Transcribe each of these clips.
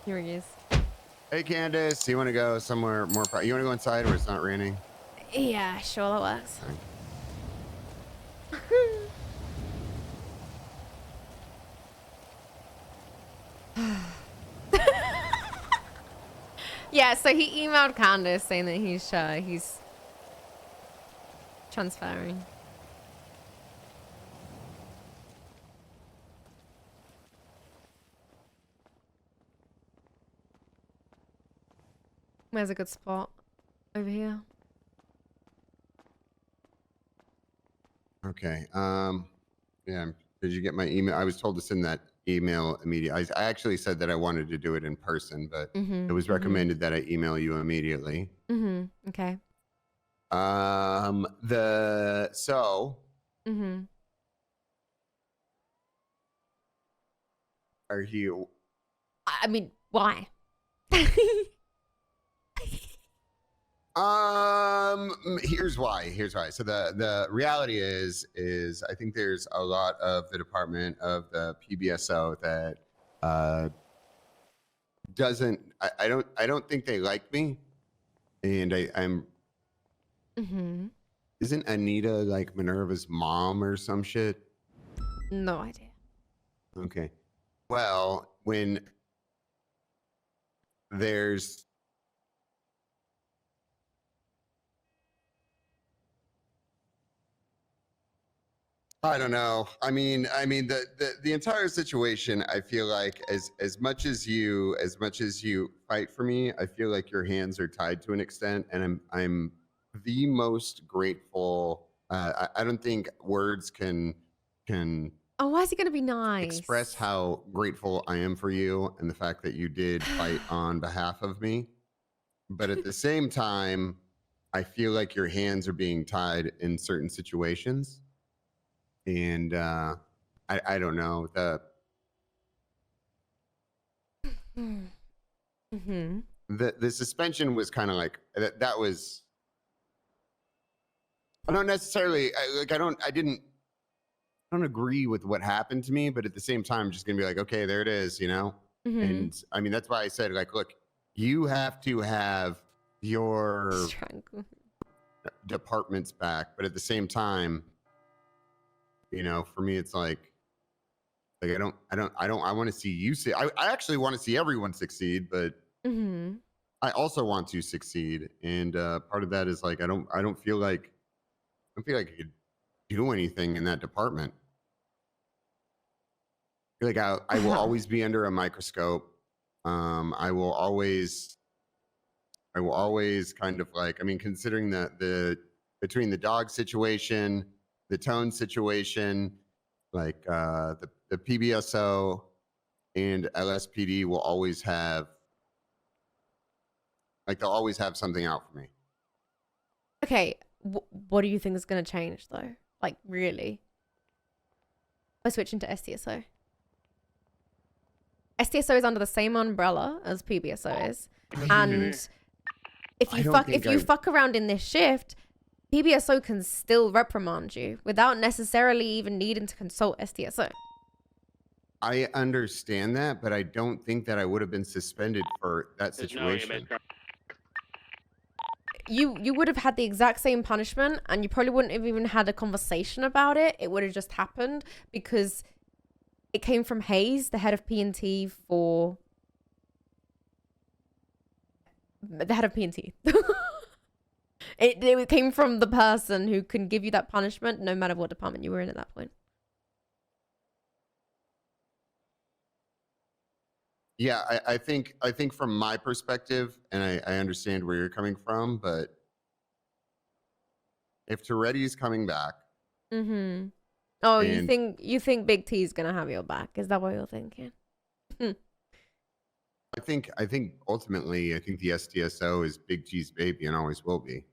Here he is. Hey, Candice, you want to go somewhere more? You want to go inside where it's not raining? Yeah, sure, that works. Yeah, so he emailed Candice saying that he's transferring. Where's a good spot? Over here. Okay. Yeah. Did you get my email? I was told to send that email immediately. I actually said that I wanted to do it in person, but it was recommended that I email you immediately. Okay. Are you? I mean, why? Here's why. So the reality is I think there's a lot of the department of the PBSO that doesn't. I don't think they like me, and I'm. Isn't Anita like Minerva's mom or some shit? No idea. Okay. Well, when there's I don't know. I mean the entire situation, I feel like as much as you fight for me, I feel like your hands are tied to an extent, and I'm the most grateful. I don't think words can Oh, why is he gonna be nice? express how grateful I am for you and the fact that you did fight on behalf of me. But at the same time, I feel like your hands are being tied in certain situations. And I don't know. The suspension was kind of like that was. I don't necessarily I don't agree with what happened to me, but at the same time, I'm just gonna be like, okay, there it is, you know. And I mean, that's why I said, like, look, you have to have your departments back, but at the same time, you know, for me, it's like I want to see you see. I actually want to see everyone succeed, but I also want to succeed, and part of that is like I don't feel like I could do anything in that department. I feel like I will always be under a microscope. I will always kind of like, I mean, considering the between the dog situation, the tone situation, like the PBSO and LSPD will always have, like, they'll always have something out for me. Okay, what do you think is going to change though? Like, really? By switching to SDSO. SDSO is under the same umbrella as PBSO is, and if you fuck around in this shift, PBSO can still reprimand you without necessarily even needing to consult SDSO. I understand that, but I don't think that I would have been suspended for that situation. You would have had the exact same punishment, and you probably wouldn't have even had a conversation about it. It would have just happened because it came from Hayes, the head of P&T for... The head of P&T. It came from the person who can give you that punishment no matter what department you were in at that point. Yeah, I think from my perspective, and I understand where you're coming from, but if Toretti's coming back... Oh, you think Big T's gonna have your back? Is that what you're thinking? I think ultimately, I think the SDSO is Big G's baby and always will be.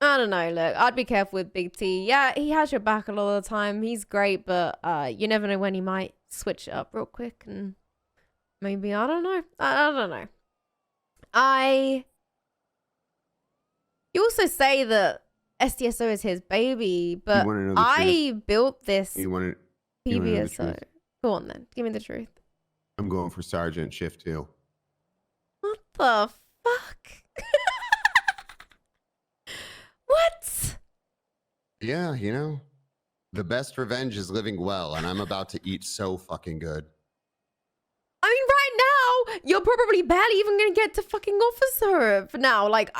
I don't know. Look, I'd be careful with Big T. Yeah, he has your back a lot of the time. He's great, but you never know when he might switch it up real quick and maybe, I don't know. I don't know. You also say that SDSO is his baby, but I built this PBSO. Go on then. Give me the truth. I'm going for Sergeant Shift 2. What the fuck? What? Yeah, you know, the best revenge is living well, and I'm about to eat so fucking good. I mean, right now, you're probably barely even gonna get to fucking officer for now. Like,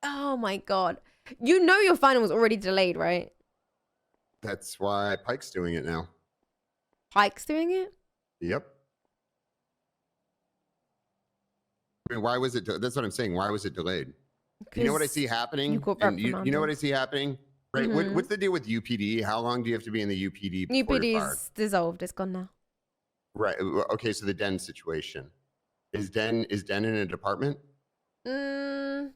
oh my god. You know your final was already delayed, right? That's why Pike's doing it now. Pike's doing it? Yep. I mean, why was it? That's what I'm saying. Why was it delayed? You know what I see happening? You know what I see happening? Right? What's the deal with UPD? How long do you have to be in the UPD before you're fired? UPD's dissolved. It's gone now. Right. Okay. So the Den situation. Is Den in a department? I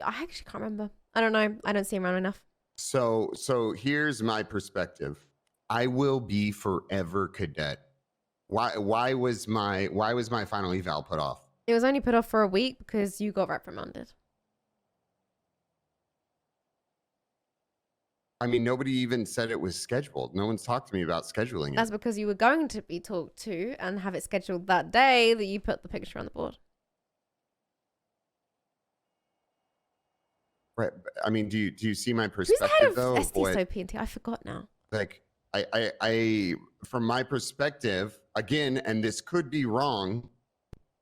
actually can't remember. I don't know. I don't see him around enough. So here's my perspective. I will be forever cadet. Why was my final eval put off? It was only put off for a week because you got reprimanded. I mean, nobody even said it was scheduled. No one's talked to me about scheduling it. That's because you were going to be talked to and have it scheduled that day that you put the picture on the board. Right. I mean, do you see my perspective though? Who's the head of SDSO P&T? I forgot now. Like, I from my perspective, again, and this could be wrong,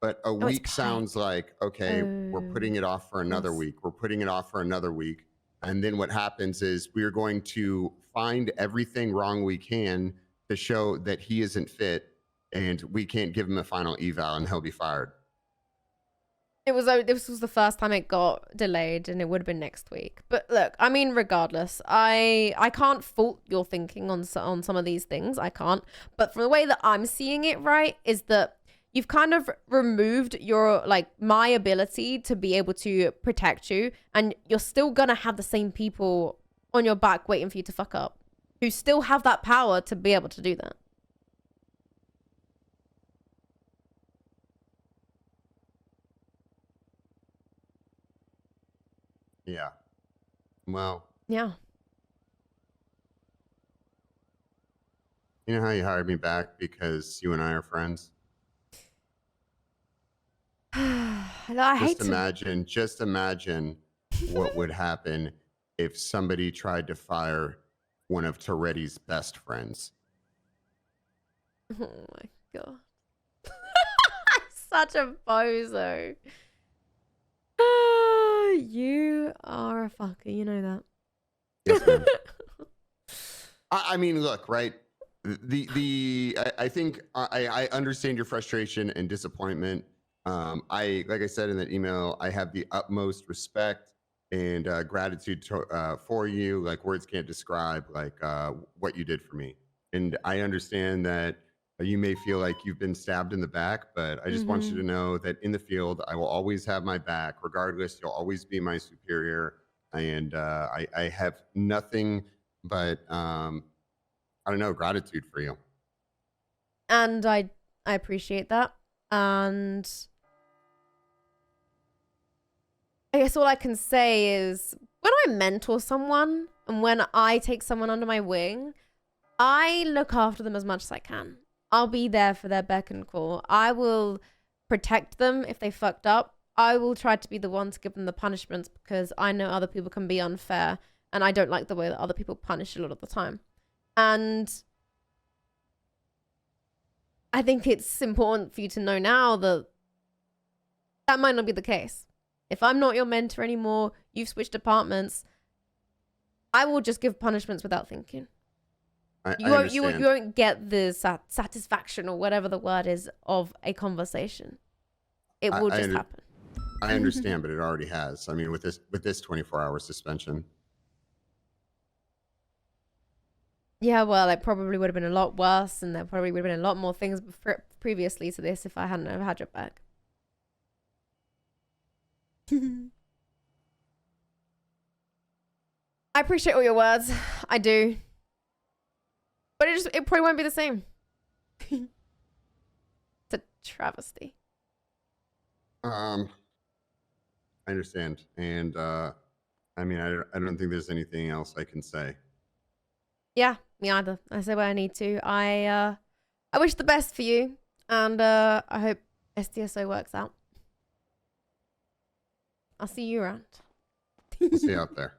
but a week sounds like, okay, we're putting it off for another week. We're putting it off for another week. And then what happens is we're going to find everything wrong we can to show that he isn't fit and we can't give him a final eval and he'll be fired. This was the first time it got delayed and it would have been next week. But look, I mean, regardless, I can't fault your thinking on some of these things. I can't. But from the way that I'm seeing it, right, is that you've kind of removed your, like, my ability to be able to protect you. And you're still going to have the same people on your back waiting for you to fuck up who still have that power to be able to do that. Yeah. Well. Yeah. You know how you hired me back because you and I are friends? Just imagine what would happen if somebody tried to fire one of Toretti's best friends. Oh my god. Such a bozo. You are a fucker, you know that. Yes, ma'am. I mean, look, right? I think I understand your frustration and disappointment. Like I said in that email, I have the utmost respect and gratitude for you. Like, words can't describe like what you did for me. And I understand that you may feel like you've been stabbed in the back, but I just want you to know that in the field, I will always have my back. Regardless, you'll always be my superior. And I have nothing but, I don't know, gratitude for you. And I appreciate that. And I guess all I can say is when I mentor someone and when I take someone under my wing, I look after them as much as I can. I'll be there for their beck and call. I will protect them if they fucked up. I will try to be the one to give them the punishments because I know other people can be unfair and I don't like the way that other people punish a lot of the time. And I think it's important for you to know now that that might not be the case. If I'm not your mentor anymore, you've switched departments, I will just give punishments without thinking. You won't get the satisfaction or whatever the word is of a conversation. It will just happen. I understand, but it already has. I mean, with this 24-hour suspension. Yeah, well, it probably would have been a lot worse, and there probably would have been a lot more things previously to this if I hadn't ever had your back. I appreciate all your words. I do. But it probably won't be the same. It's a travesty. I understand. And I mean, I don't think there's anything else I can say. Yeah, Me either. I say what I need to. I wish the best for you, and I hope SDSO works out. I'll see you around. We'll see you out there.